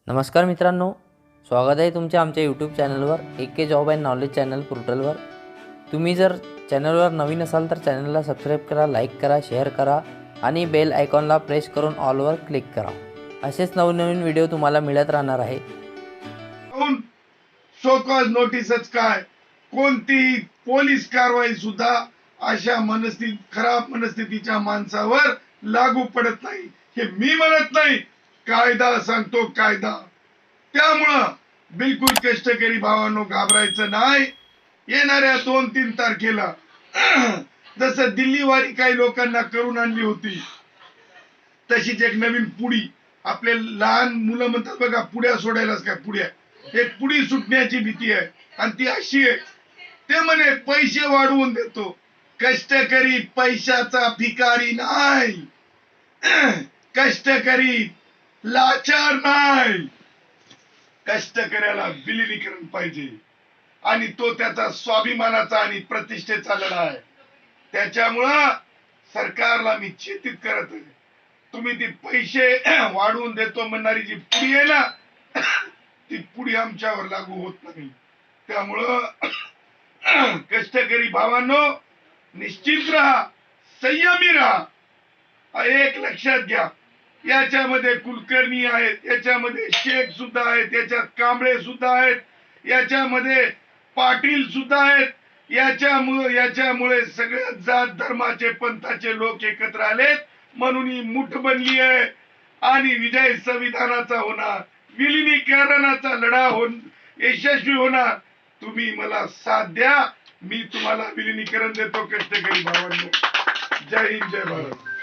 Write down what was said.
नमस्कार मित्रांनो, स्वागत आहे तुमच्या आमच्या यूट्यूब चॅनलवर AK job and knowledge channel पोर्टलवर। तुम्ही जर चॅनलवर नवीन असाल तर चॅनलला सबस्क्राईब करा, लाईक करा, शेअर करा आणि बेल आयकॉनला प्रेस करून ऑलवर क्लिक करा। असेच नवनवीन व्हिडिओ तुम्हाला मिळत राहणार आहे। शोकॉज नोटीसच काय, कोणतीही पोलीस कारवाई सुद्धा अशा खराब मनस्थितीच्या माणसावर लागू पडत नाही, हे मी म्हणत नाही, कायदा सांगतो कायदा। त्यामुळं बिलकुल कष्टकरी भावांनो घाबरायचं नाही। येणाऱ्या 2-3 तारखेला जसं दिल्लीवारी काही लोकांना करून आणली होती, तशीच एक नवीन पुडी आपले लहान मुलं म्हणतात बघा, पुड्या सोडायलाच काय पुड्या, एक पुडी सुटण्याची भीती आहे। आणि ती अशी आहे, ते म्हणे पैसे वाढवून देतो, कष्टकरी पैशाचा भिकारी नाही, कष्टकरी लाचार नाही, कष्टकऱ्याला विलीनीकरण पाहिजे आणि तो त्याचा स्वाभिमानाचा आणि प्रतिष्ठेचा लढा आहे। त्याच्यामुळं सरकारला मी चिंतित करत आहे, तुम्ही ती पैसे वाढवून देतो म्हणणारी जी पुडी आहे ना, ती पुडी आमच्यावर लागू होत नाही। त्यामुळं कष्टकरी भावांनो निश्चित राहा, संयमी राहा। एक लक्षात घ्या, याच्यामध्ये कुलकर्णी आहेत, याच्यामध्ये शेख सुद्धा आहेत, याच्यात कांबळे सुद्धा आहेत, याच्यामध्ये पाटील सुद्धा आहेत। याच्यामुळे सगळ्या जात धर्माचे पंथाचे लोक एकत्र आलेत, म्हणून ही मुठ बनली आहे आणि विजय संविधानाचा होणार, विलीनीकरणाचा लढा यशस्वी होणार। तुम्ही मला साथ द्या, मी तुम्हाला विलीनीकरण देतो कष्टकरी भावांनो। जय हिंद, जय भारत।